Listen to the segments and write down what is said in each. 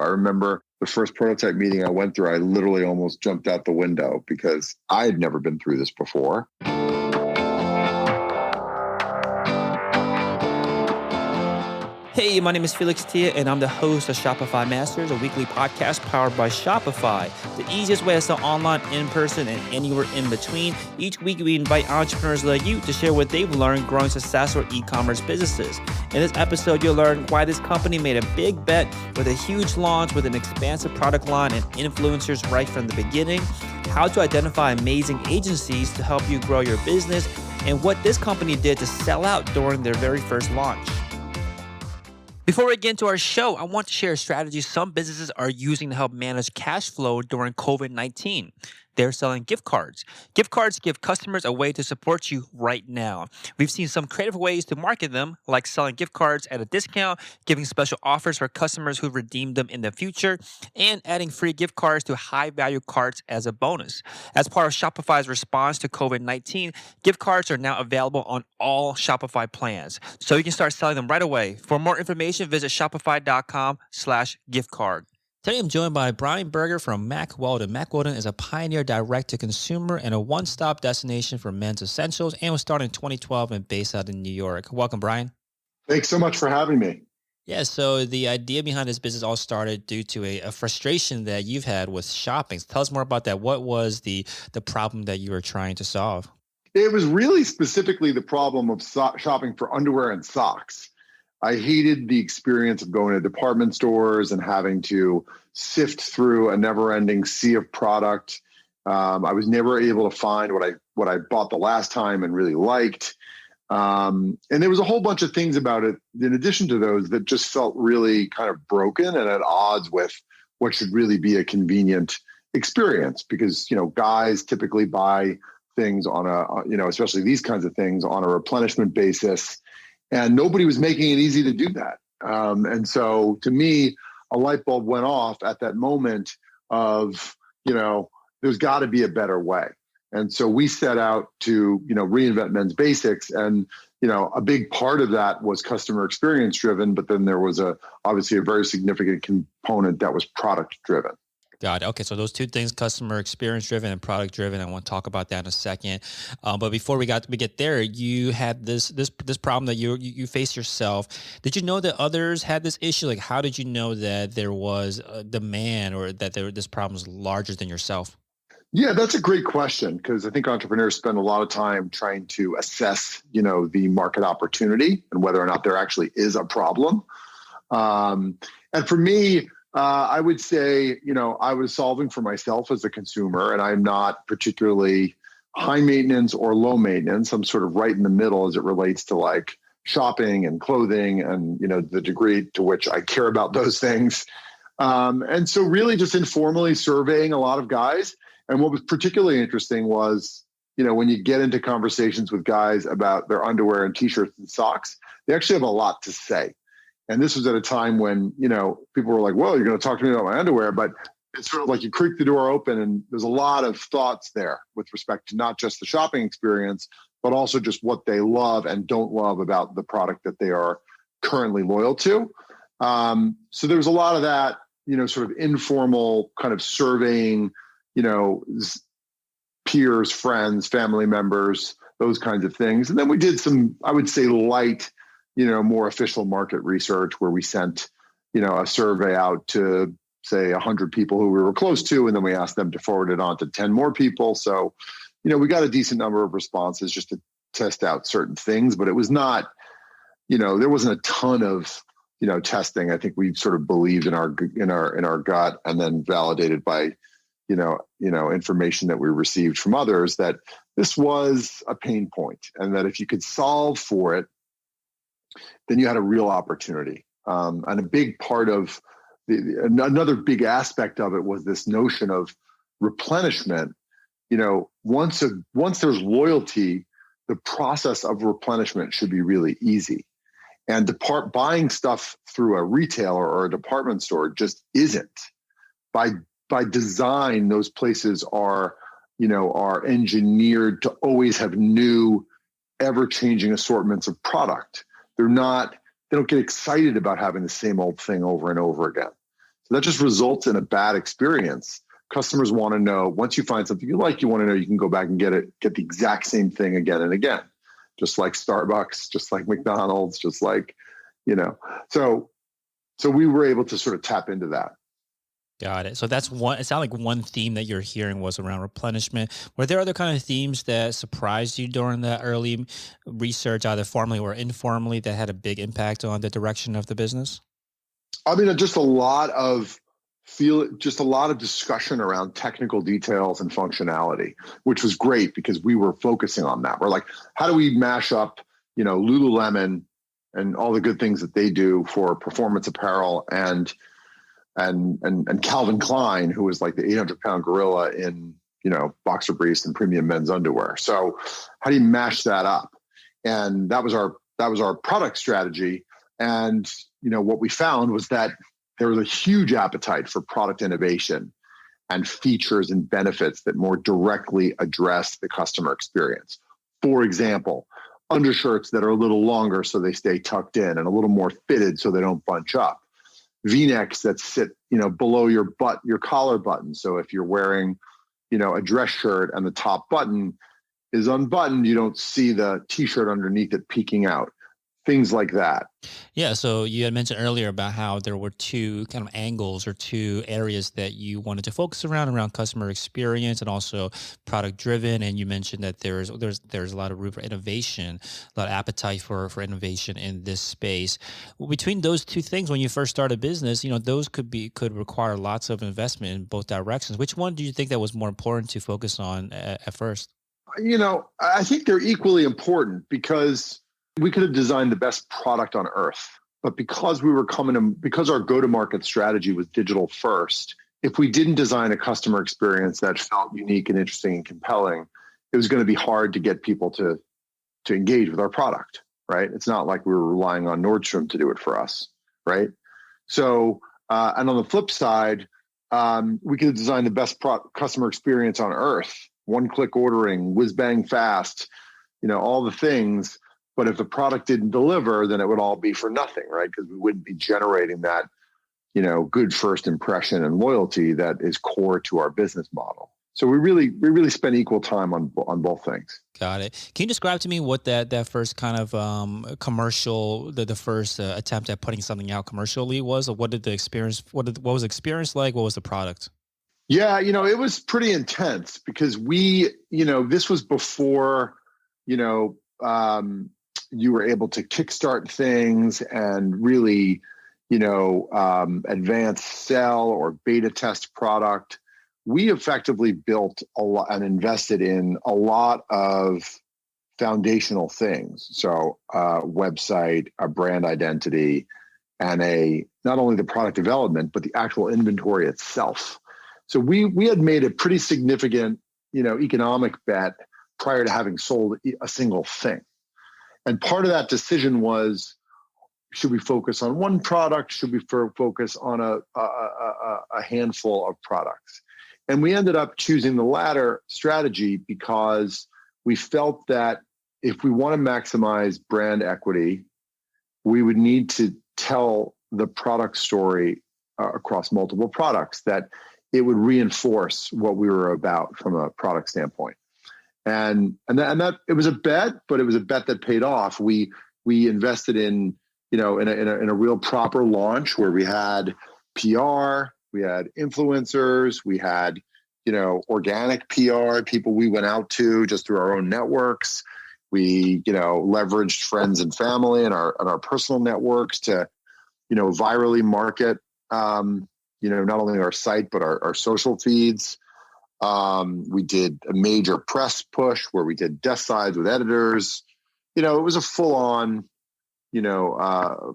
I remember the first prototype meeting I went through, I literally almost jumped out the window because I had never been through this before. Hey, my name is Felix Tia, and I'm the host of Shopify Masters, a weekly podcast powered by Shopify, the easiest way to sell online, in person, and anywhere in between. Each week, we invite entrepreneurs like you to share what they've learned growing successful e-commerce businesses. In this episode, you'll learn why this company made a big bet with a huge launch with an expansive product line and influencers right from the beginning, how to identify amazing agencies to help you grow your business, and what this company did to sell out during their very first launch. Before we get into our show, I want to share a strategy some businesses are using to help manage cash flow during COVID-19. They're selling gift cards. Gift cards give customers a way to support you right now. We've seen some creative ways to market them, like selling gift cards at a discount, giving special offers for customers who redeem them in the future, and adding free gift cards to high-value cards as a bonus. As part of Shopify's response to COVID-19, gift cards are now available on all Shopify plans, so you can start selling them right away. For more information, visit shopify.com/giftcard. Today, I'm joined by Brian Berger from Mack Weldon. Mack Weldon is a pioneer direct-to-consumer and a one-stop destination for men's essentials and was started in 2012 and based out in New York. Welcome, Brian. Thanks so much for having me. Yeah, so the idea behind this business all started due to a frustration that you've had with shopping. So tell us more about that. What was the problem that you were trying to solve? It was really specifically the problem of shopping for underwear and socks. I hated the experience of going to department stores and having to sift through a never-ending sea of product. I was never able to find what I bought the last time and really liked. And there was a whole bunch of things about it, in addition to those, that just felt really kind of broken and at odds with what should really be a convenient experience. Because, guys typically buy things on especially these kinds of things on a replenishment basis. And nobody was making it easy to do that. And so to me, a light bulb went off at that moment of, there's got to be a better way. And so we set out to, reinvent men's basics. And, a big part of that was customer experience driven. But then there was obviously a very significant component that was product driven. Got it. Okay, so those two things, customer experience driven and product driven. I want to talk about that in a second. But before we get there, you had this problem that you faced yourself. Did you know that others had this issue? Like, how did you know that there was a demand or that this problem was larger than yourself? Yeah, that's a great question, because I think entrepreneurs spend a lot of time trying to assess, the market opportunity and whether or not there actually is a problem. And for me, I would say, I was solving for myself as a consumer, and I'm not particularly high maintenance or low maintenance. I'm sort of right in the middle as it relates to like shopping and clothing and, the degree to which I care about those things. And so really just informally surveying a lot of guys. And what was particularly interesting was, when you get into conversations with guys about their underwear and t-shirts and socks, they actually have a lot to say. And this was at a time when, people were like, well, you're going to talk to me about my underwear, but it's sort of like you creak the door open and there's a lot of thoughts there with respect to not just the shopping experience, but also just what they love and don't love about the product that they are currently loyal to. So there was a lot of that, sort of informal kind of surveying, peers, friends, family members, those kinds of things. And then we did some, I would say, light, more official market research where we sent, a survey out to say 100 people who we were close to, and then we asked them to forward it on to 10 more people. So, we got a decent number of responses just to test out certain things, but it was not, there wasn't a ton of, testing. I think we sort of believed in our gut, and then validated by, information that we received from others that this was a pain point, and that if you could solve for it, then you had a real opportunity. And a big part of another big aspect of it was this notion of replenishment. Once there's loyalty, the process of replenishment should be really easy. And buying stuff through a retailer or a department store just isn't. By design, those places are engineered to always have new, ever-changing assortments of product. They don't get excited about having the same old thing over and over again. So that just results in a bad experience. Customers want to know, once you find something you like, you want to know you can go back and get the exact same thing again and again, just like Starbucks, just like McDonald's, just like, so we were able to sort of tap into that. Got it. So that's one, it sounded like one theme that you're hearing was around replenishment. Were there other kind of themes that surprised you during that early research, either formally or informally, that had a big impact on the direction of the business? I mean, just a lot of discussion around technical details and functionality, which was great because we were focusing on that. We're like, how do we mash up, Lululemon and all the good things that they do for performance apparel and Calvin Klein, who was like the 800-pound gorilla in, boxer briefs and premium men's underwear. So how do you mash that up? And that was our product strategy. And, what we found was that there was a huge appetite for product innovation and features and benefits that more directly address the customer experience. For example, undershirts that are a little longer so they stay tucked in and a little more fitted so they don't bunch up. V-necks that sit, below your collar button. So if you're wearing, a dress shirt and the top button is unbuttoned, you don't see the t-shirt underneath it peeking out. Things like that. Yeah. So you had mentioned earlier about how there were two kind of angles or two areas that you wanted to focus around customer experience and also product driven. And you mentioned that there's a lot of room for innovation, a lot of appetite for innovation in this space. Well, between those two things, when you first start a business, those could require lots of investment in both directions. Which one do you think that was more important to focus on at first? I think they're equally important because we could have designed the best product on earth, but because our go-to-market strategy was digital first, if we didn't design a customer experience that felt unique and interesting and compelling, it was going to be hard to get people to engage with our product, right? It's not like we were relying on Nordstrom to do it for us, right? So, and on the flip side, we could have designed the best customer experience on earth, one-click ordering, whiz-bang fast, all the things. But if the product didn't deliver, then it would all be for nothing, right? Because we wouldn't be generating that, good first impression and loyalty that is core to our business model. So we really spend equal time on both things. Got it. Can you describe to me what that first kind of commercial, the first attempt at putting something out commercially was? Or what did the experience? What was the experience like? What was the product? Yeah, it was pretty intense because this was before, you were able to kickstart things and really, advance sell or beta test product. We effectively built a lot and invested in a lot of foundational things. So website, a brand identity, and not only the product development, but the actual inventory itself. So we had made a pretty significant, economic bet prior to having sold a single thing. And part of that decision was, should we focus on one product? Should we focus on a handful of products? And we ended up choosing the latter strategy because we felt that if we want to maximize brand equity, we would need to tell the product story across multiple products, that it would reinforce what we were about from a product standpoint. And that it was a bet, but it was a bet that paid off. We invested in a real proper launch where we had PR, we had influencers, we had organic PR, people we went out to just through our own networks. We leveraged friends and family and our personal networks to virally market not only our site but our social feeds. We did a major press push where we did desk sides with editors. It was a full on,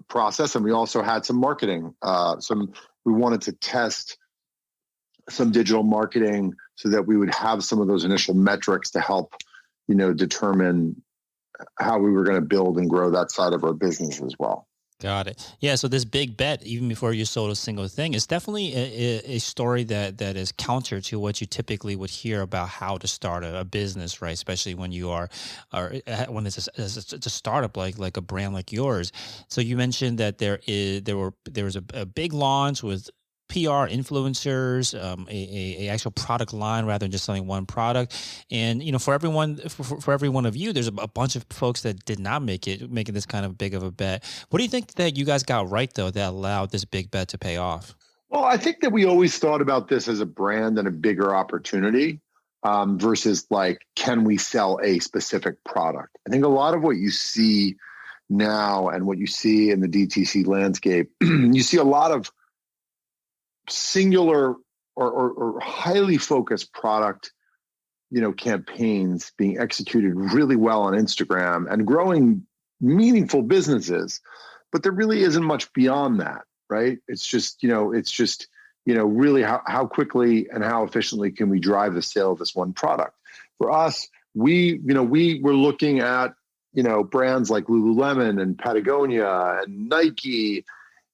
process. And we also had some marketing. We wanted to test some digital marketing so that we would have some of those initial metrics to help, determine how we were going to build and grow that side of our business as well. Got it. Yeah. So this big bet, even before you sold a single thing, is definitely a story that is counter to what you typically would hear about how to start a business, right? Especially when you when it's a startup like a brand like yours. So you mentioned that there was a big launch with PR influencers, a actual product line rather than just selling one product. And for every one of you, there's a bunch of folks that did not making this kind of big of a bet. What do you think that you guys got right though that allowed this big bet to pay off? Well, I think that we always thought about this as a brand and a bigger opportunity versus like, can we sell a specific product? I think a lot of what you see now and what you see in the DTC landscape, you see a lot of singular or highly focused product, campaigns being executed really well on Instagram and growing meaningful businesses, but there really isn't much beyond that, right? It's just really how quickly and how efficiently can we drive the sale of this one product. For us, we were looking at, brands like Lululemon and Patagonia and Nike,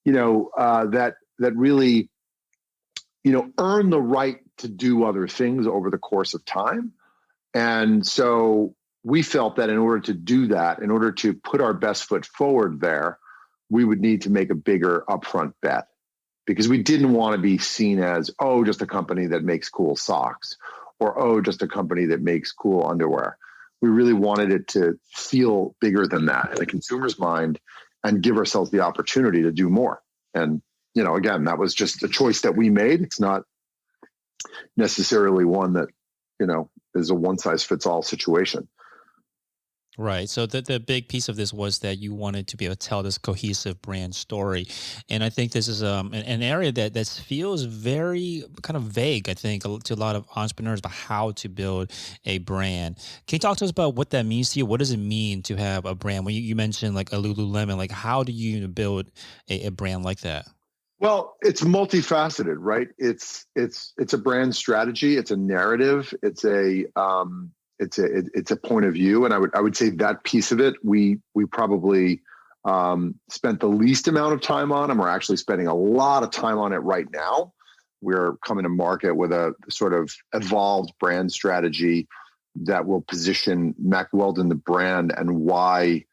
that really, earn the right to do other things over the course of time. And so we felt that in order to do that, in order to put our best foot forward there, we would need to make a bigger upfront bet, because we didn't want to be seen as, just a company that makes cool socks, or, just a company that makes cool underwear. We really wanted it to feel bigger than that in the consumer's mind and give ourselves the opportunity to do more. And, again, that was just a choice that we made. It's not necessarily one that, is a one size fits all situation. Right. So the big piece of this was that you wanted to be able to tell this cohesive brand story. And I think this is an area that feels very kind of vague, I think, to a lot of entrepreneurs about how to build a brand. Can you talk to us about what that means to you? What does it mean to have a brand? When you mentioned like a Lululemon, like how do you build a brand like that? Well, it's multifaceted, right? It's a brand strategy. It's a narrative. It's a point of view. And I would say that piece of it, we probably spent the least amount of time on, and we're actually spending a lot of time on it right now. We're coming to market with a sort of evolved brand strategy that will position Mack Weldon, the brand, and why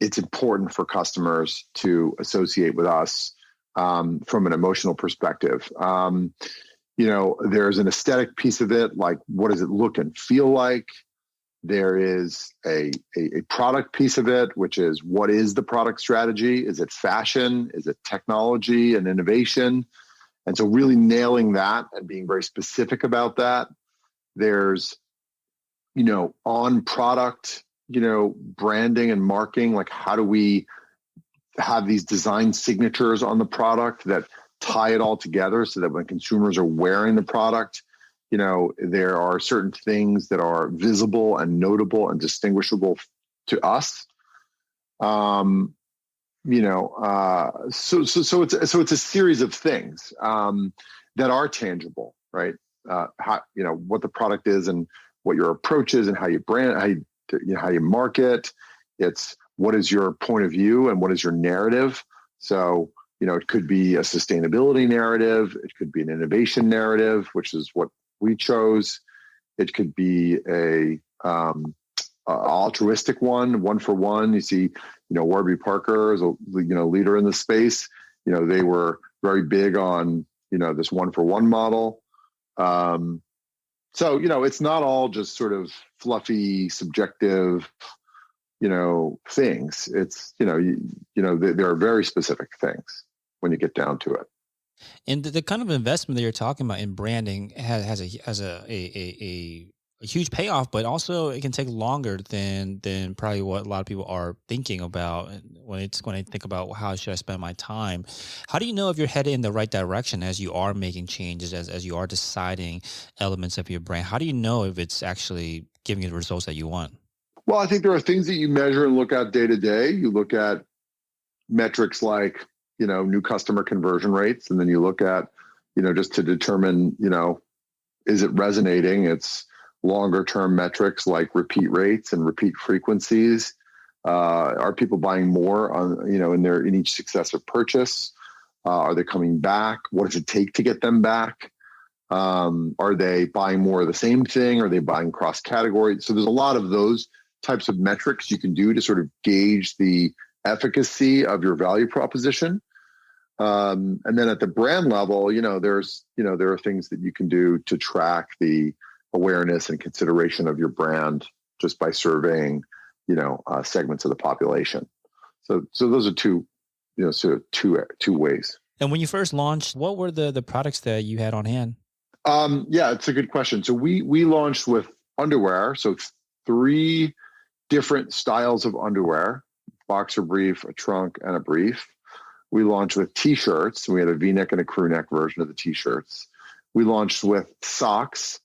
it's important for customers to associate with us from an emotional perspective. There's an aesthetic piece of it, like what does it look and feel like? There is a product piece of it, which is what is the product strategy? Is it fashion? Is it technology and innovation? And so really nailing that and being very specific about that. There's, on product, branding and marketing, like how do we have these design signatures on the product that tie it all together so that when consumers are wearing the product, there are certain things that are visible and notable and distinguishable to us. So it's a series of things that are tangible, right? What the product is and what your approach is and how you brand, how you market. It's what is your point of view and what is your narrative? So, it could be a sustainability narrative. It could be an innovation narrative, which is what we chose. It could be a altruistic one for one. You see, Warby Parker is a leader in the space. They were very big on this one for one model. So it's not all just sort of fluffy, subjective, things. It's there are very specific things when you get down to it. And the kind of investment that you're talking about in branding has a huge payoff, but also it can take longer than probably what a lot of people are thinking about when I think about how should I spend my time. How do you know if you're headed in the right direction as you are making changes, as you are deciding elements of your brand? How do you know if it's actually giving you the results that you want? Well, I think there are things that you measure and look at day to day. You look at metrics like, new customer conversion rates. And then you look at, just to determine, is it resonating? It's longer term metrics like repeat rates and repeat frequencies. Are people buying more on, in each successive purchase? Are they coming back? What does it take to get them back? Are they buying more of the same thing? Are they buying cross category? So there's a lot of those types of metrics you can do to sort of gauge the efficacy of your value proposition. And then at the brand level, there are things that you can do to track the awareness and consideration of your brand just by surveying, segments of the population. So those are two ways. And when you first launched, what were the products that you had on hand? Yeah, it's a good question. So we launched with underwear. So 3 different styles of underwear: boxer brief, a trunk, and a brief. We launched with t-shirts. We had a V-neck and a crew neck version of the t-shirts. We launched with socks,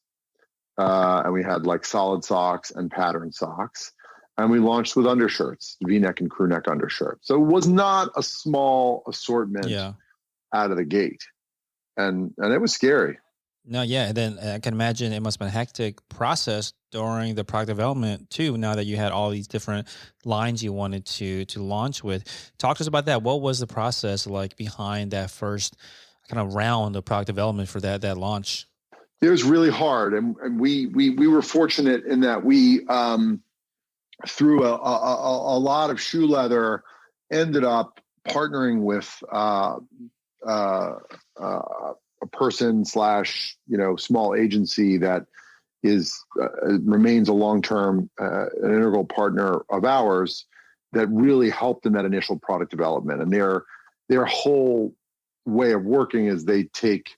and we had like solid socks and pattern socks. And we launched with undershirts, V-neck and crew neck undershirts. So it was not a small assortment out of the gate. And it was scary. No, yeah. And then I can imagine it must have been a hectic process during the product development too, now that you had all these different lines you wanted to launch with. Talk to us about that. What was the process like behind that first kind of round of product development for that launch? It was really hard. And we were fortunate in that we, through a lot of shoe leather, ended up partnering with a person / small agency that remains a long-term an integral partner of ours that really helped in that initial product development. And their whole way of working is they take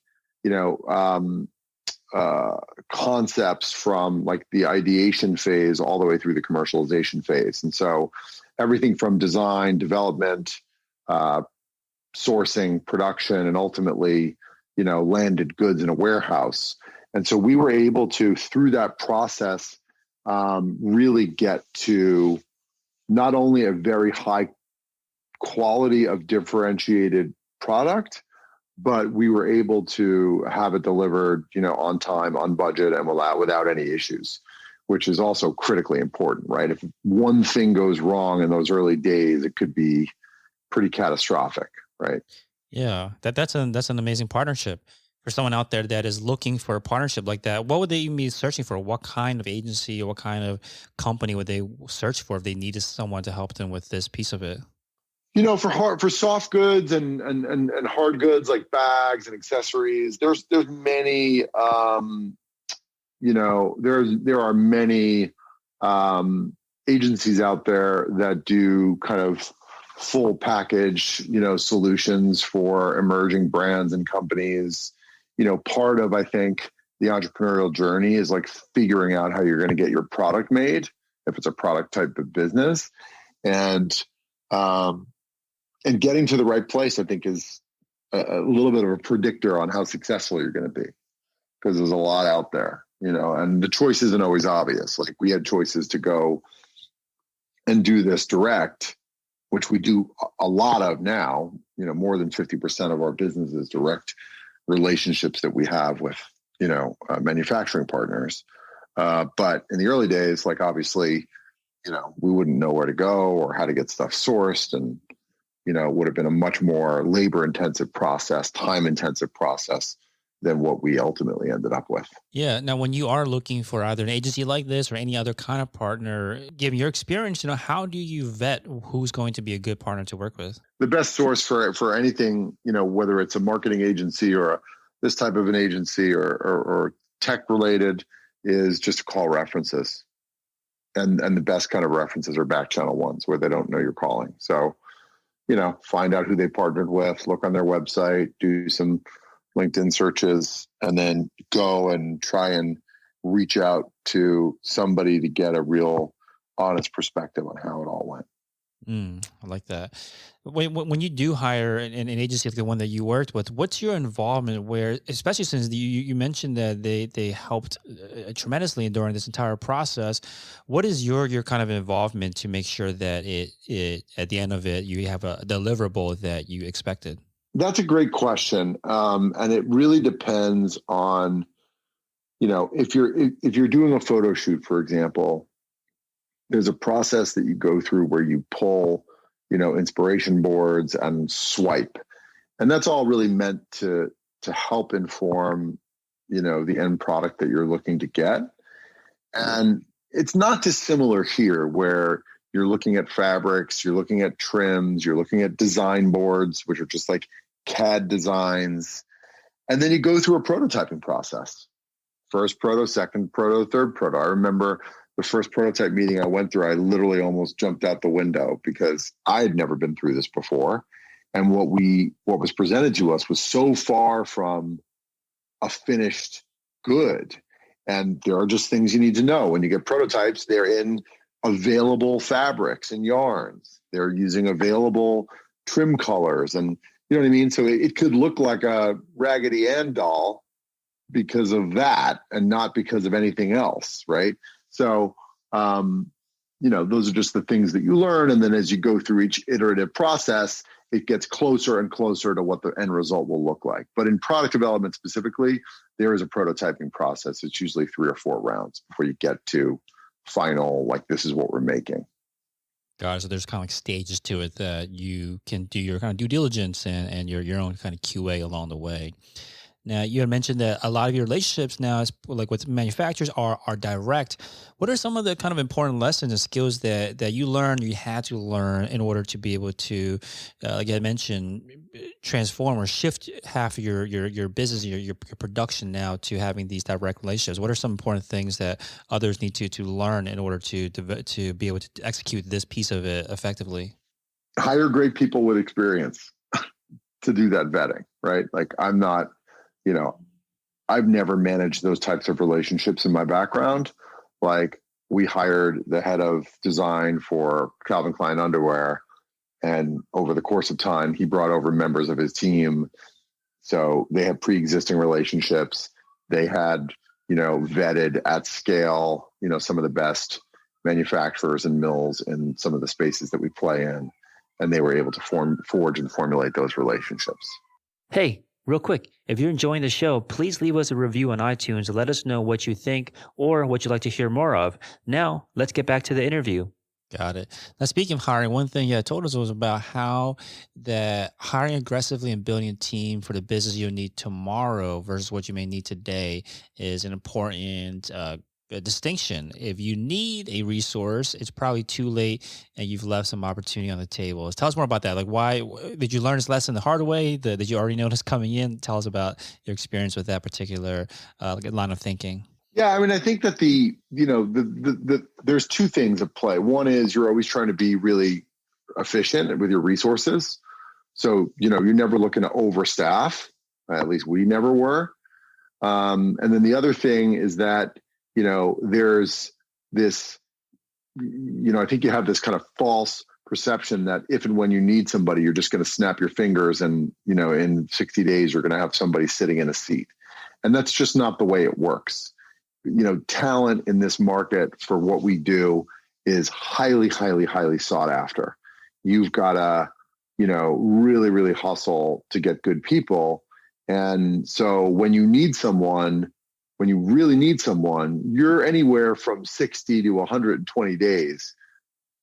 concepts from like the ideation phase all the way through the commercialization phase. And so everything from design, development, sourcing, production, and ultimately landed goods in a warehouse. And so we were able to, through that process, really get to not only a very high quality of differentiated product, but we were able to have it delivered, on time, on budget, and without any issues, which is also critically important, right? If one thing goes wrong in those early days, it could be pretty catastrophic, right? Yeah, that's an amazing partnership. For someone out there that is looking for a partnership like that, what would they even be searching for? What kind of agency or what kind of company would they search for if they needed someone to help them with this piece of it? For soft goods and hard goods like bags and accessories, there's many there are many agencies out there that do kind of full package solutions for emerging brands and companies. Part of, I think, the entrepreneurial journey is like figuring out how you're going to get your product made if it's a product type of business, and getting to the right place, I think, is a little bit of a predictor on how successful you're going to be, because there's a lot out there, and the choice isn't always obvious. Like, we had choices to go and do this direct, which we do a lot of now. More than 50% of our business is direct relationships that we have with, manufacturing partners. But in the early days, like, obviously, we wouldn't know where to go or how to get stuff sourced, and it would have been a much more labor-intensive process, time-intensive process than what we ultimately ended up with. Yeah. Now, when you are looking for either an agency like this or any other kind of partner, given your experience, how do you vet who's going to be a good partner to work with? The best source for anything, whether it's a marketing agency or this type of an agency or tech-related, is just to call references. And the best kind of references are back channel ones where they don't know you're calling. So, find out who they partnered with, look on their website, do some LinkedIn searches, and then go and try and reach out to somebody to get a real honest perspective on how it all went. I like that. When you do hire an agency like the one that you worked with, what's your involvement where, especially since you mentioned that they helped tremendously during this entire process, what is your kind of involvement to make sure that it at the end of it, you have a deliverable that you expected? That's a great question. And it really depends on, if you're doing a photo shoot, for example, there's a process that you go through where you pull, inspiration boards and swipe. And that's all really meant to help inform, the end product that you're looking to get. And it's not dissimilar here, where you're looking at fabrics, you're looking at trims, you're looking at design boards, which are just like CAD designs, and then you go through a prototyping process. First proto, second proto, third proto. I remember the first prototype meeting I went through, I literally almost jumped out the window because I had never been through this before. And what was presented to us was so far from a finished good. And there are just things you need to know. When you get prototypes, they're in available fabrics and yarns. They're using available trim colors. And you know what I mean? So it could look like a Raggedy Ann doll because of that and not because of anything else, right? So, those are just the things that you learn. And then as you go through each iterative process, it gets closer and closer to what the end result will look like. But in product development specifically, there is a prototyping process. It's usually 3 or 4 rounds before you get to final, like, this is what we're making. Got it. So there's kind of like stages to it that you can do your kind of due diligence and your own kind of QA along the way. Now, you had mentioned that a lot of your relationships now, like with manufacturers, are direct. What are some of the kind of important lessons and skills that you learned, you had to learn in order to be able to, like I mentioned, transform or shift half of your business, your production now to having these direct relationships? What are some important things that others need to learn in order to be able to execute this piece of it effectively? Hire great people with experience to do that vetting, right? Like, I'm not, I've never managed those types of relationships in my background. Like, we hired the head of design for Calvin Klein underwear, and over the course of time, he brought over members of his team. So they had pre-existing relationships. They had, vetted at scale, some of the best manufacturers and mills in some of the spaces that we play in. And they were able to forge and formulate those relationships. Hey, real quick, if you're enjoying the show, please leave us a review on iTunes to let us know what you think or what you'd like to hear more of. Now, let's get back to the interview. Got it. Now, speaking of hiring, one thing you told us was about how that hiring aggressively and building a team for the business you'll need tomorrow versus what you may need today is an important distinction. If you need a resource, it's probably too late and you've left some opportunity on the table. Tell us more about that. Like, why did you learn this lesson the hard way? Did you already notice coming in? Tell us about your experience with that particular line of thinking. Yeah, I mean, I think that there's 2 things at play. One is you're always trying to be really efficient with your resources. So, you're never looking to overstaff. At least we never were. And then the other thing is that, there's this, I think you have this kind of false perception that if and when you need somebody, you're just going to snap your fingers and, in 60 days, you're going to have somebody sitting in a seat. And that's just not the way it works. Talent in this market for what we do is highly, highly, highly sought after. You've got to, really, really hustle to get good people. And so when you really need someone, you're anywhere from 60 to 120 days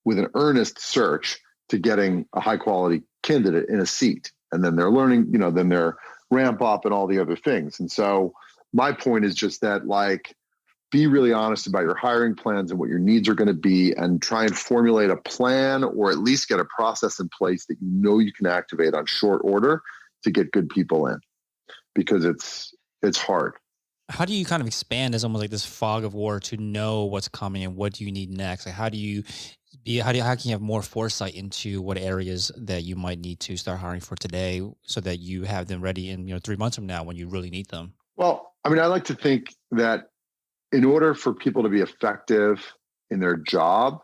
with an earnest search to getting a high quality candidate in a seat. And then they're learning, then they're ramp up and all the other things. And so my point is just that, like, be really honest about your hiring plans and what your needs are going to be, and try and formulate a plan or at least get a process in place that you can activate on short order to get good people in, because it's hard. How do you kind of expand as almost like this fog of war to know what's coming and what do you need next? Like, how can you have more foresight into what areas that you might need to start hiring for today so that you have them ready in 3 months from now when you really need them? Well, I mean, I like to think that in order for people to be effective in their job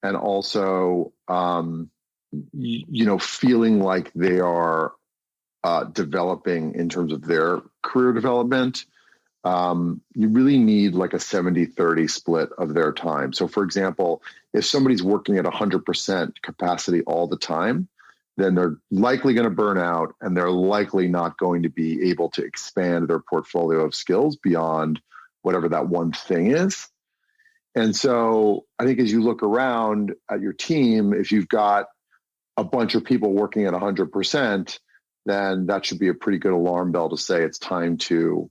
and also, feeling like they are developing in terms of their career development, you really need like a 70-30 split of their time. So for example, if somebody's working at 100% capacity all the time, then they're likely going to burn out and they're likely not going to be able to expand their portfolio of skills beyond whatever that one thing is. And so I think as you look around at your team, if you've got a bunch of people working at 100%, then that should be a pretty good alarm bell to say it's time to,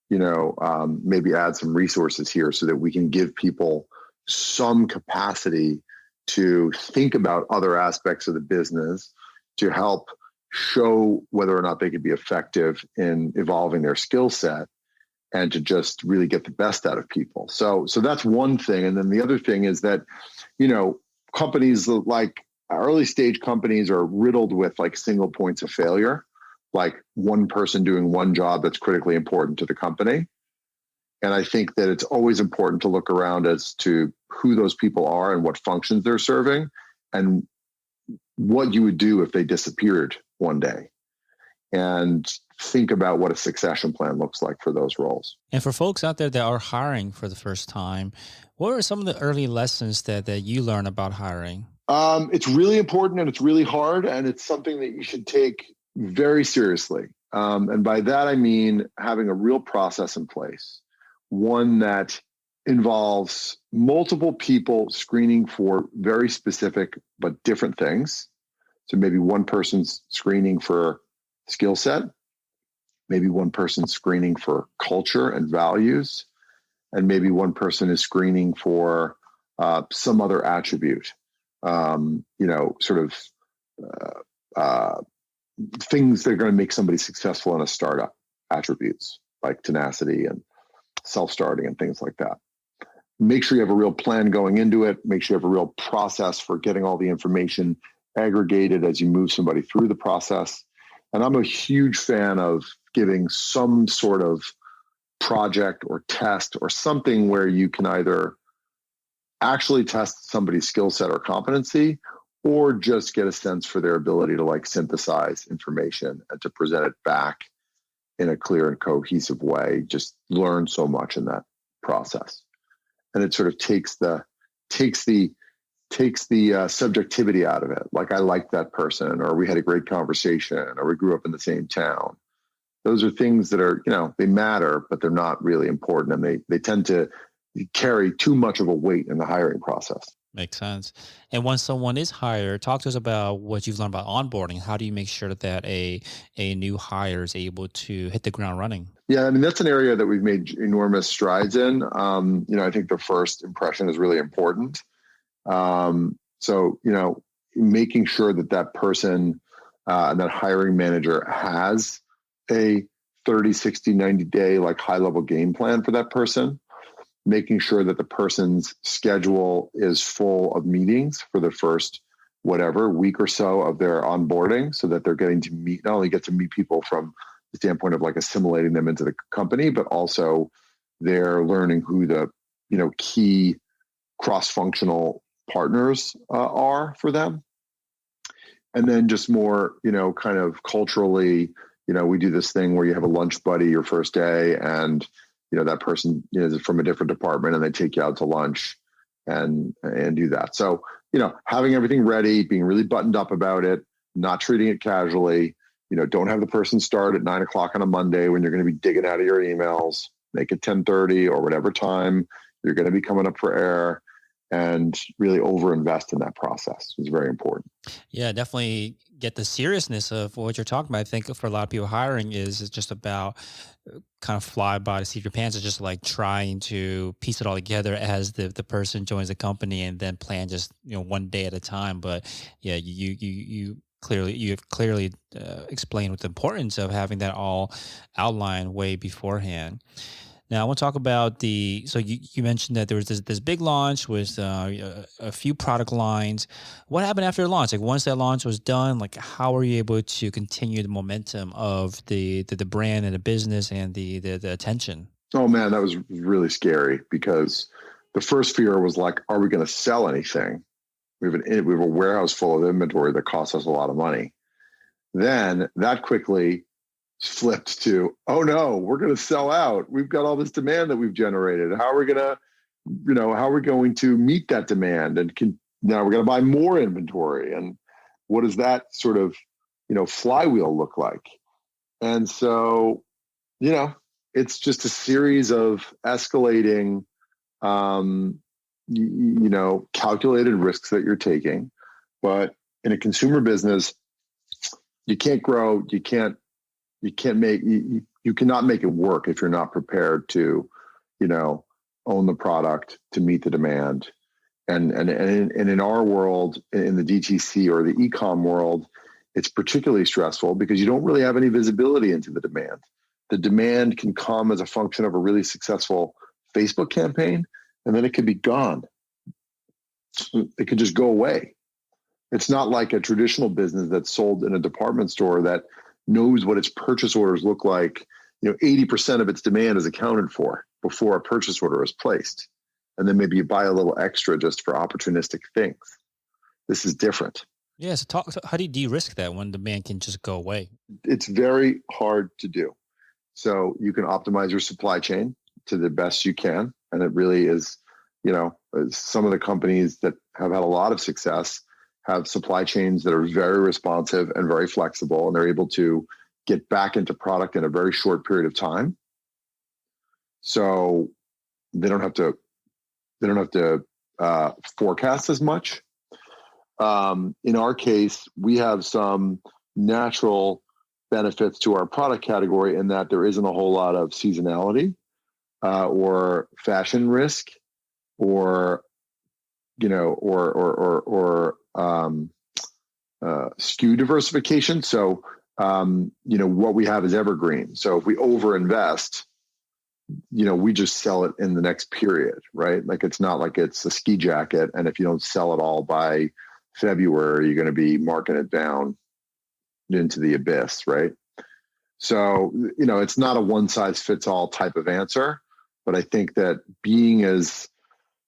maybe add some resources here so that we can give people some capacity to think about other aspects of the business to help show whether or not they could be effective in evolving their skill set and to just really get the best out of people. So that's one thing. And then the other thing is that, companies like early stage companies are riddled with like single points of failure, like one person doing one job that's critically important to the company. And I think that it's always important to look around as to who those people are and what functions they're serving and what you would do if they disappeared one day, and think about what a succession plan looks like for those roles. And for folks out there that are hiring for the first time, what are some of the early lessons that you learn about hiring? It's really important and it's really hard, and it's something that you should take very seriously. And by that, I mean having a real process in place, one that involves multiple people screening for very specific but different things. So maybe one person's screening for skill set, maybe one person's screening for culture and values, and maybe one person is screening for some other attribute, things that are going to make somebody successful in a startup, attributes like tenacity and self-starting and things like that. Make sure you have a real plan going into it. Make sure you have a real process for getting all the information aggregated as you move somebody through the process. And I'm a huge fan of giving some sort of project or test or something where you can either actually test somebody's skill set or competency, or just get a sense for their ability to like synthesize information and to present it back in a clear and cohesive way. Just learn so much in that process. And it sort of takes the subjectivity out of it. Like, I like that person, or we had a great conversation, or we grew up in the same town. Those are things that are, they matter, but they're not really important. And they tend to carry too much of a weight in the hiring process. Makes sense. And once someone is hired, talk to us about what you've learned about onboarding. How do you make sure that a new hire is able to hit the ground running? Yeah, I mean, that's an area that we've made enormous strides in. I think the first impression is really important. So, making sure that person and that hiring manager has a 30, 60, 90 day, like high level game plan for that person, making sure that the person's schedule is full of meetings for the first week or so of their onboarding, so that they're getting to not only get to meet people from the standpoint of like assimilating them into the company, but also they're learning who the, key cross-functional partners are for them. And then just more, kind of culturally, we do this thing where you have a lunch buddy your first day, and that person is from a different department, and they take you out to lunch and do that. So, having everything ready, being really buttoned up about it, not treating it casually, don't have the person start at 9:00 on a Monday when you're going to be digging out of your emails. Make it 10:30 or whatever time you're going to be coming up for air, and really overinvest in that process is very important. Yeah, definitely get the seriousness of what you're talking about. I think for a lot of people, hiring is just about kind of fly by the seat of your pants. It's just like trying to piece it all together as the person joins the company, and then plan just, one day at a time. But yeah, you have clearly explained what the importance of having that all outlined way beforehand. Now, I want to talk about so you mentioned that there was this big launch with a few product lines. What happened after the launch? Like, once that launch was done, like, how were you able to continue the momentum of the brand and the business and the attention? Oh man, that was really scary, because the first fear was like, are we going to sell anything? We have a warehouse full of inventory that costs us a lot of money. Then that quickly flipped to, oh no, we're going to sell out. We've got all this demand that we've generated. How are we going to meet that demand? And now we're going to buy more inventory. And what does that sort of, flywheel look like? And so, it's just a series of escalating, calculated risks that you're taking. But in a consumer business, you can't grow. You cannot make it work if you're not prepared to, own the product, to meet the demand. And in our world, in the DTC or the e-com world, it's particularly stressful because you don't really have any visibility into the demand. The demand can come as a function of a really successful Facebook campaign, and then it could be gone. It could just go away. It's not like a traditional business that's sold in a department store that knows what its purchase orders look like. 80% of its demand is accounted for before a purchase order is placed. And then maybe you buy a little extra just for opportunistic things. This is different. Yeah. So how do you de-risk that when demand can just go away? It's very hard to do. So you can optimize your supply chain to the best you can. And it really is, some of the companies that have had a lot of success have supply chains that are very responsive and very flexible, and they're able to get back into product in a very short period of time. So they don't have to forecast as much. In our case, we have some natural benefits to our product category in that there isn't a whole lot of seasonality or fashion risk or SKU diversification. So what we have is evergreen. So if we overinvest, we just sell it in the next period, right? Like it's not like it's a ski jacket, and if you don't sell it all by February, you're going to be marking it down into the abyss, right? So, it's not a one size fits all type of answer, but I think that being as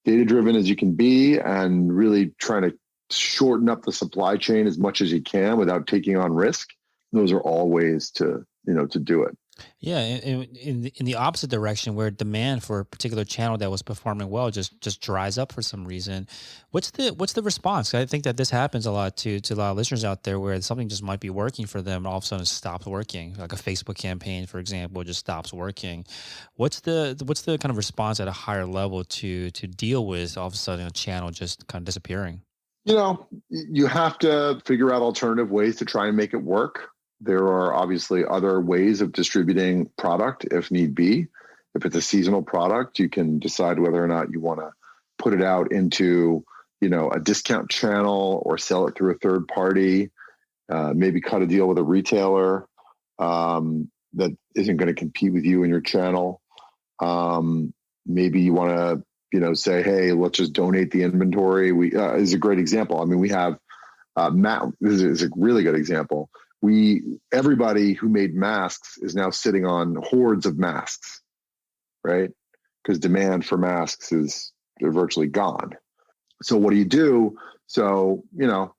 data-driven as you can be and really trying to shorten up the supply chain as much as you can without taking on risk, those are all ways to do it. Yeah, in the opposite direction, where demand for a particular channel that was performing well just dries up for some reason, what's the response? I think that this happens a lot to a lot of listeners out there, where something just might be working for them and all of a sudden it stops working. Like a Facebook campaign, for example, just stops working. What's the kind of response at a higher level to deal with all of a sudden a channel just kind of disappearing? You have to figure out alternative ways to try and make it work. There are obviously other ways of distributing product if need be. If it's a seasonal product, you can decide whether or not you want to put it out into, a discount channel or sell it through a third party, maybe cut a deal with a retailer that isn't going to compete with you in your channel. Maybe you want to, say, hey, let's just donate the inventory. Is a great example. I mean, we have Matt. This is a really good example. Everybody who made masks is now sitting on hordes of masks, right? Because demand for masks they're virtually gone. So what do you do? So,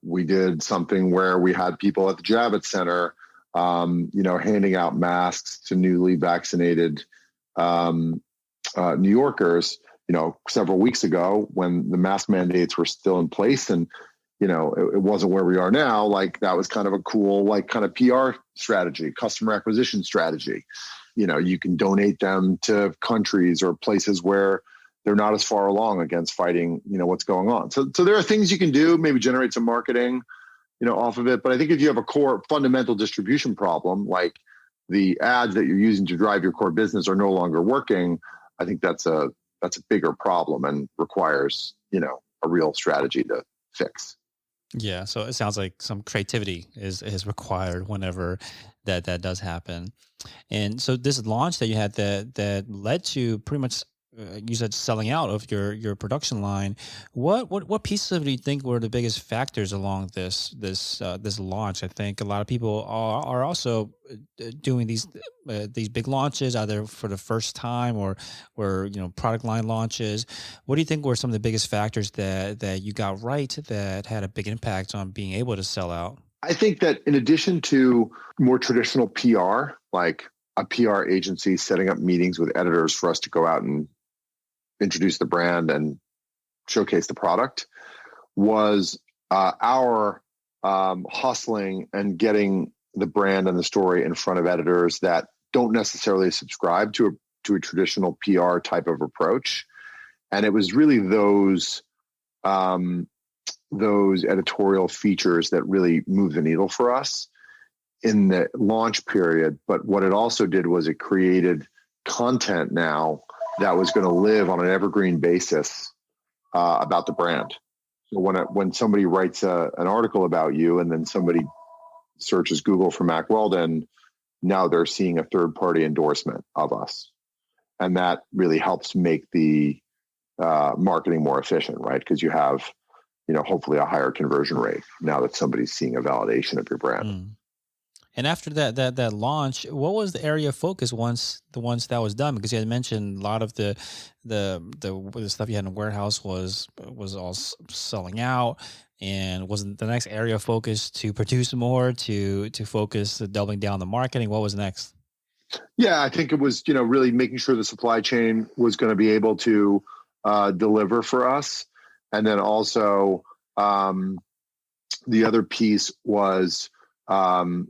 we did something where we had people at the Javits Center, handing out masks to newly vaccinated New Yorkers, several weeks ago when the mask mandates were still in place, and it wasn't where we are now. Like that was kind of a cool, kind of PR strategy, customer acquisition strategy. You can donate them to countries or places where they're not as far along against fighting, what's going on. So there are things you can do, maybe generate some marketing, off of it. But I think if you have a core fundamental distribution problem, like the ads that you're using to drive your core business are no longer working, I think that's a bigger problem and requires, a real strategy to fix. Yeah, so it sounds like some creativity is required whenever that does happen. And so this launch that you had that led to pretty much, you said, selling out of your production line. What pieces of it do you think were the biggest factors along this launch? I think a lot of people are also doing these big launches either for the first time or product line launches. What do you think were some of the biggest factors that you got right that had a big impact on being able to sell out? I think that in addition to more traditional PR, like a PR agency setting up meetings with editors for us to go out and introduce the brand and showcase the product, was our hustling and getting the brand and the story in front of editors that don't necessarily subscribe to a traditional PR type of approach. And it was really those editorial features that really moved the needle for us in the launch period. But what it also did was it created content now that was going to live on an evergreen basis about the brand. So when somebody writes an article about you, and then somebody searches Google for Mack Weldon, now they're seeing a third-party endorsement of us. And that really helps make the marketing more efficient, right? Because you have, hopefully a higher conversion rate now that somebody's seeing a validation of your brand. Mm. And after that launch, what was the area of focus once that was done? Because you had mentioned a lot of the stuff you had in the warehouse was all selling out, and wasn't the next area of focus to produce more, to focus doubling down on the marketing? What was next? Yeah, I think it was really making sure the supply chain was going to be able to deliver for us, and then also the other piece was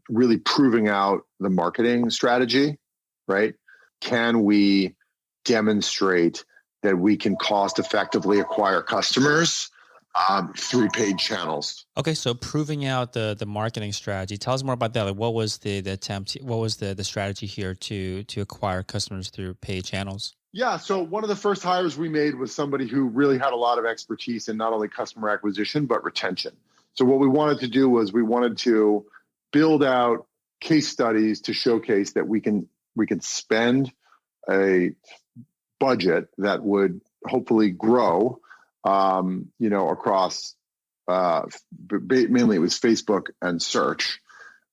really proving out the marketing strategy, right? Can we demonstrate that we can cost effectively acquire customers through paid channels? Okay, so proving out the marketing strategy. Tell us more about that. Like, what was the attempt? What was the strategy here to acquire customers through paid channels? Yeah, so one of the first hires we made was somebody who really had a lot of expertise in not only customer acquisition, but retention. So what we wanted to do was we wanted to build out case studies to showcase that we can spend a budget that would hopefully grow, across mainly it was Facebook and search,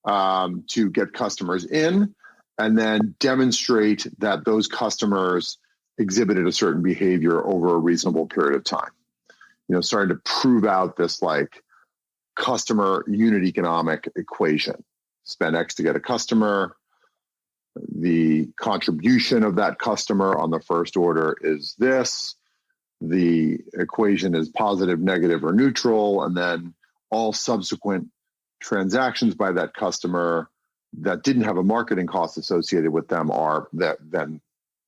to get customers in, and then demonstrate that those customers exhibited a certain behavior over a reasonable period of time. Starting to prove out this like customer unit economic equation. Spend X to get a customer. The contribution of that customer on the first order is this. The equation is positive, negative, or neutral. And then all subsequent transactions by that customer that didn't have a marketing cost associated with them are that then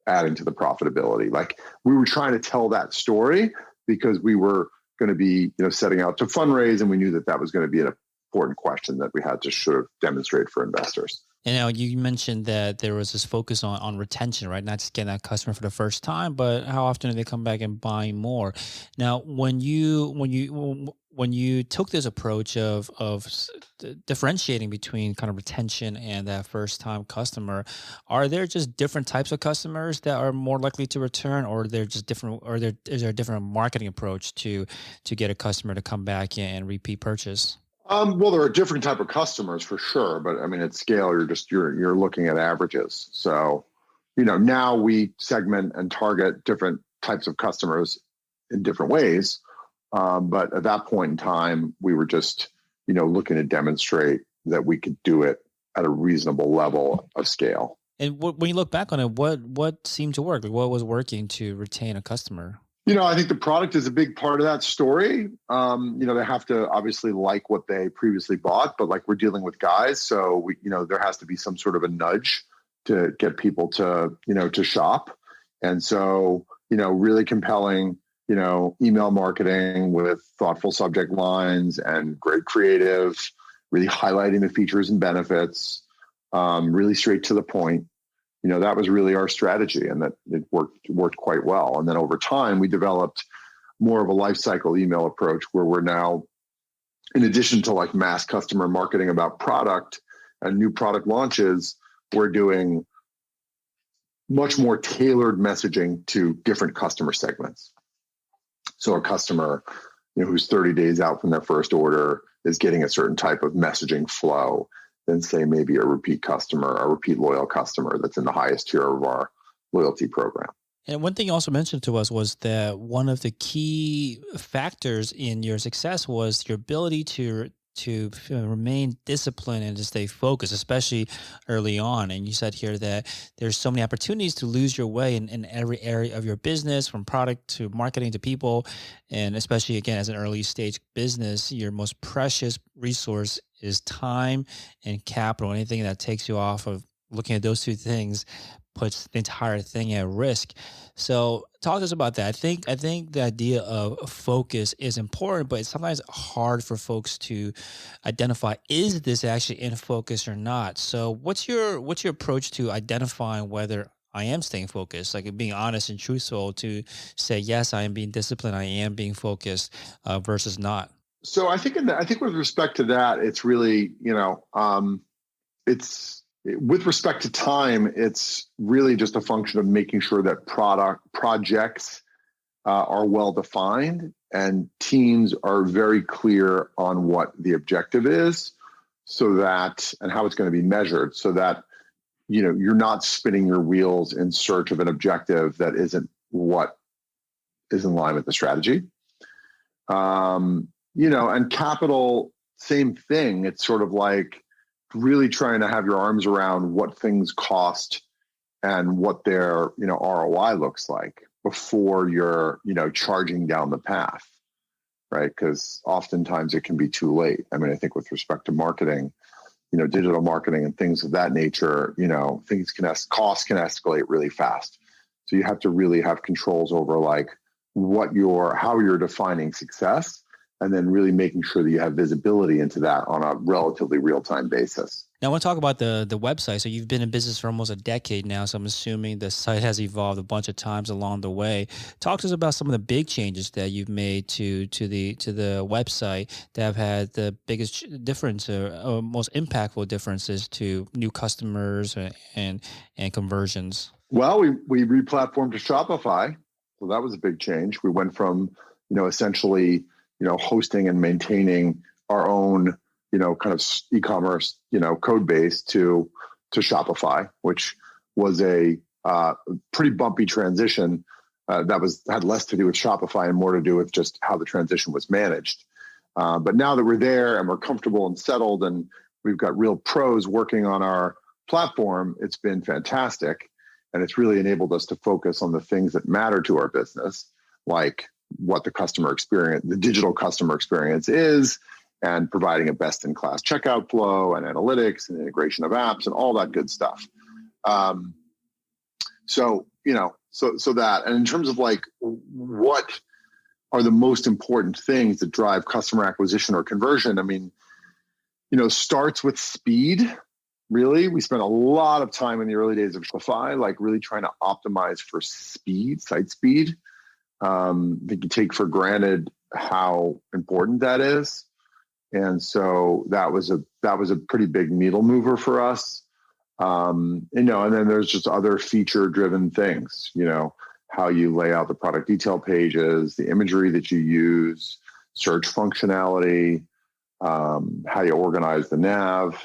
adding to the profitability. Like, we were trying to tell that story because we were going to be, setting out to fundraise, and we knew that was going to be an important question that we had to sort of demonstrate for investors. And now you mentioned that there was this focus on retention, right? Not just getting that customer for the first time, but how often do they come back and buy more? Now, when you took this approach of differentiating between kind of retention and that first time customer, are there just different types of customers that are more likely to return, or they're just different, or is there a different marketing approach to get a customer to come back and repeat purchase? Well, there are different type of customers for sure, but I mean, at scale, you're looking at averages. So, now we segment and target different types of customers in different ways. But at that point in time, we were just, looking to demonstrate that we could do it at a reasonable level of scale. And when you look back on it, what seemed to work? Like, what was working to retain a customer? I think the product is a big part of that story. They have to obviously like what they previously bought, but like, we're dealing with guys, so there has to be some sort of a nudge to get people to shop. And so, really compelling, email marketing with thoughtful subject lines and great creative, really highlighting the features and benefits, really straight to the point. That was really our strategy, and that it worked quite well. And then over time, we developed more of a life cycle email approach where we're now, in addition to like mass customer marketing about product and new product launches, we're doing much more tailored messaging to different customer segments. So a customer, who's 30 days out from their first order is getting a certain type of messaging flow than, say, maybe a repeat customer, a repeat loyal customer that's in the highest tier of our loyalty program. And one thing you also mentioned to us was that one of the key factors in your success was your ability to remain disciplined and to stay focused, especially early on. And you said here that there's so many opportunities to lose your way in every area of your business, from product to marketing to people. And especially, again, as an early stage business, your most precious resource is time and capital. Anything that takes you off of looking at those two things puts the entire thing at risk. So talk to us about that. I think the idea of focus is important, but it's sometimes hard for folks to identify, is this actually in focus or not? So what's your approach to identifying whether I am staying focused, like being honest and truthful to say, yes, I am being disciplined, I am being focused, versus not? So I think with respect to that, it's really, it's with respect to time, it's really just a function of making sure that projects are well defined and teams are very clear on what the objective is, so that, and how it's going to be measured, so that you're not spinning your wheels in search of an objective that isn't what is in line with the strategy. And capital, same thing. It's sort of like really trying to have your arms around what things cost and what their, ROI looks like before you're, charging down the path, right? Because oftentimes it can be too late. I mean, I think with respect to marketing, digital marketing and things of that nature, costs can escalate really fast. So you have to really have controls over like how you're defining success, and then really making sure that you have visibility into that on a relatively real-time basis. Now, I want to talk about the website. So you've been in business for almost a decade now, so I'm assuming the site has evolved a bunch of times along the way. Talk to us about some of the big changes that you've made to the website that have had the biggest difference or most impactful differences to new customers and conversions. Well, we re-platformed to Shopify, so that was a big change. We went from essentially hosting and maintaining our own, kind of e-commerce, code base to Shopify, which was a pretty bumpy transition. That had less to do with Shopify and more to do with just how the transition was managed. But now that we're there and we're comfortable and settled, and we've got real pros working on our platform, it's been fantastic. And it's really enabled us to focus on the things that matter to our business, like what the digital customer experience is, and providing a best-in-class checkout flow and analytics and integration of apps and all that good stuff. So that, and in terms of like, what are the most important things that drive customer acquisition or conversion? I mean, starts with speed. Really, we spent a lot of time in the early days of Shopify, like really trying to optimize for speed, site speed. I think you take for granted how important that is. And so that was a pretty big needle mover for us. And then there's just other feature driven things, how you lay out the product detail pages, the imagery that you use, search functionality, how you organize the nav,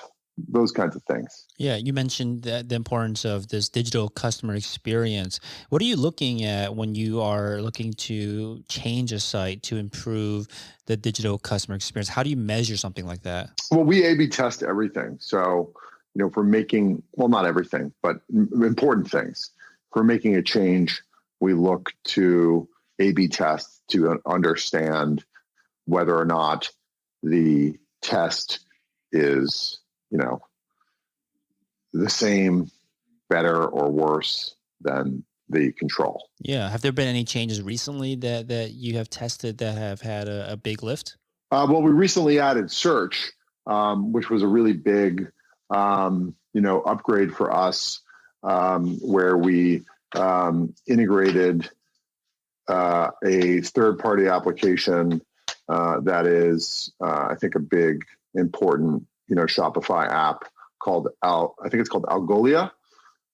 those kinds of things. Yeah, you mentioned the importance of this digital customer experience. What are you looking at when you are looking to change a site to improve the digital customer experience? How do you measure something like that? Well, we A/B test everything. So, if we're making, well, not everything, but important things. If we're making a change, we look to A/B test to understand whether or not the test is the same, better, or worse than the control. Yeah. Have there been any changes recently that you have tested that have had a big lift? Well, we recently added search, which was a really big, upgrade for us, where we integrated a third-party application that is, I think, a big, important, Shopify app called I think it's called Algolia.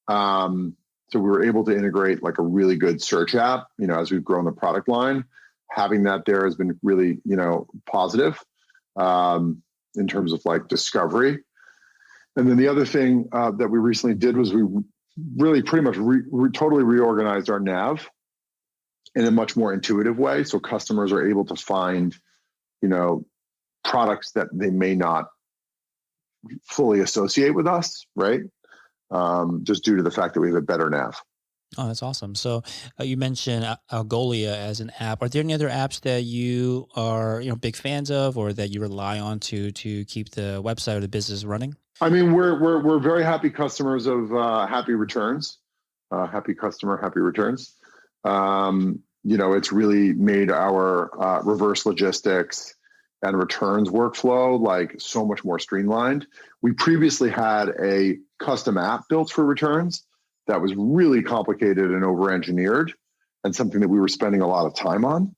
So we were able to integrate like a really good search app, as we've grown the product line. Having that there has been really, positive in terms of like discovery. And then the other thing that we recently did was we really pretty much totally reorganized our nav in a much more intuitive way. So customers are able to find, products that they may not fully associate with us, right? Just due to the fact that we have a better nav. Oh, that's awesome. So you mentioned Algolia as an app. Are there any other apps that you are big fans of, or that you rely on to keep the website or the business running? I mean, we're very happy customers of Happy Returns, Happy Customer, Happy Returns. It's really made our reverse logistics and returns workflow like so much more streamlined. We previously had a custom app built for returns that was really complicated and over-engineered, and something that we were spending a lot of time on.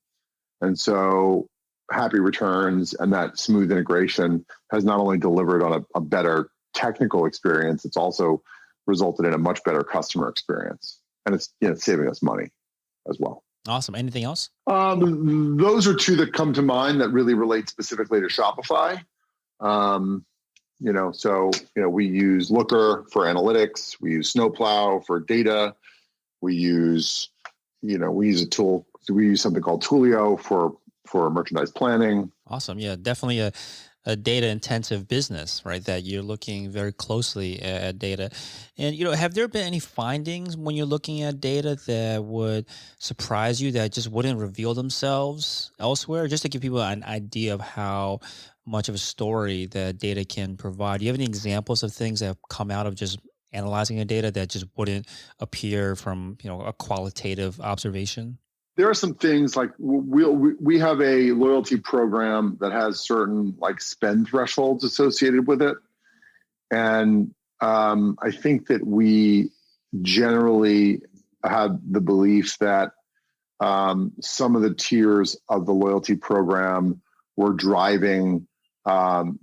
And so, happy returns and that smooth integration has not only delivered on a better technical experience, it's also resulted in a much better customer experience. And it's saving us money as well. Awesome. Anything else? Those are two that come to mind that really relate specifically to Shopify. We use Looker for analytics. We use Snowplow for data. We use a tool. We use something called Twilio for merchandise planning. Awesome. Yeah, definitely a data intensive business, right? That you're looking very closely at data. And, have there been any findings when you're looking at data that would surprise you that just wouldn't reveal themselves elsewhere? Just to give people an idea of how much of a story that data can provide. Do you have any examples of things that have come out of just analyzing the data that just wouldn't appear from, a qualitative observation? There are some things like we have a loyalty program that has certain like spend thresholds associated with it. And I think that we generally have the belief that some of the tiers of the loyalty program were driving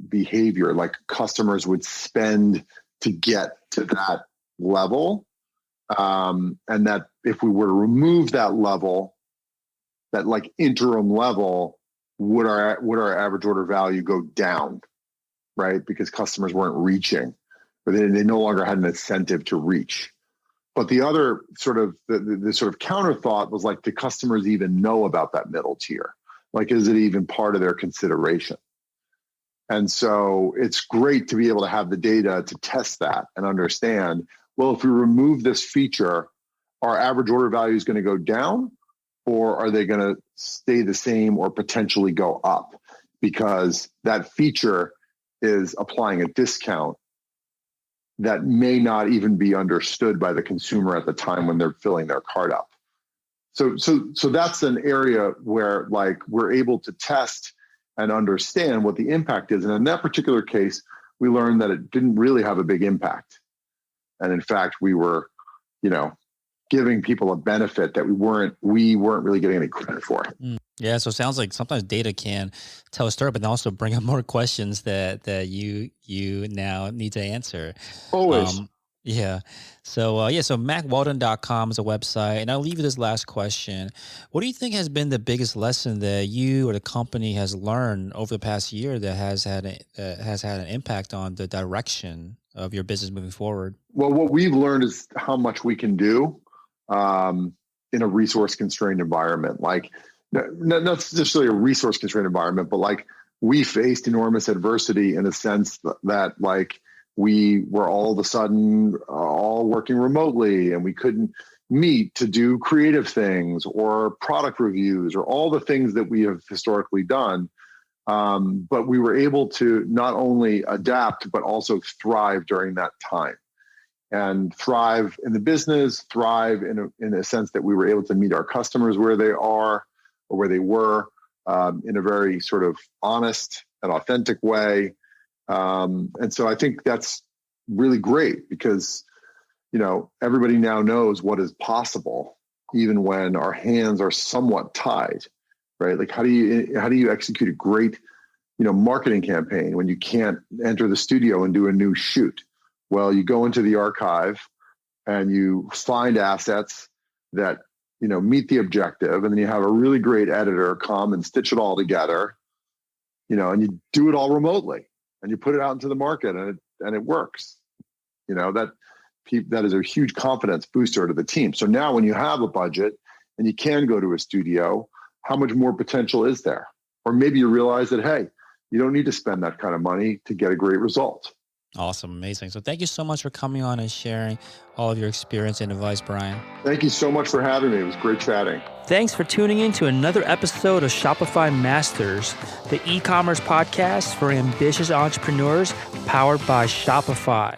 behavior, like customers would spend to get to that level. And that if we were to remove that level, that like interim level, would our average order value go down, right? Because customers weren't reaching, or they no longer had an incentive to reach. But the other sort of the sort of counter thought was like, do customers even know about that middle tier? Like, is it even part of their consideration? And so it's great to be able to have the data to test that and understand, well, if we remove this feature, our average order value is going to go down, or are they going to stay the same or potentially go up? Because that feature is applying a discount that may not even be understood by the consumer at the time when they're filling their cart up. So that's an area where like we're able to test and understand what the impact is. And in that particular case, we learned that it didn't really have a big impact. And in fact, we were, giving people a benefit that we weren't really getting any credit for. Yeah, so it sounds like sometimes data can tell a story, but then also bring up more questions that you now need to answer. Always. Yeah. So MackWeldon.com is a website. And I'll leave you this last question. What do you think has been the biggest lesson that you or the company has learned over the past year that has had an impact on the direction of your business moving forward? Well, what we've learned is how much we can do in a resource-constrained environment. Like, not necessarily a resource-constrained environment, but like we faced enormous adversity in the sense that like we were all of a sudden all working remotely and we couldn't meet to do creative things or product reviews or all the things that we have historically done. But we were able to not only adapt, but also thrive during that time. And thrive in the business, thrive in a sense that we were able to meet our customers where they are or where they were in a very sort of honest and authentic way. And so I think that's really great because, everybody now knows what is possible, even when our hands are somewhat tied, right? Like how do you execute a great, marketing campaign when you can't enter the studio and do a new shoot? Well, you go into the archive and you find assets that, meet the objective. And then you have a really great editor come and stitch it all together, and you do it all remotely and you put it out into the market and it works. That is a huge confidence booster to the team. So now when you have a budget and you can go to a studio, how much more potential is there? Or maybe you realize that, hey, you don't need to spend that kind of money to get a great result. Awesome. Amazing. So thank you so much for coming on and sharing all of your experience and advice, Brian. Thank you so much for having me. It was great chatting. Thanks for tuning in to another episode of Shopify Masters, the e-commerce podcast for ambitious entrepreneurs powered by Shopify.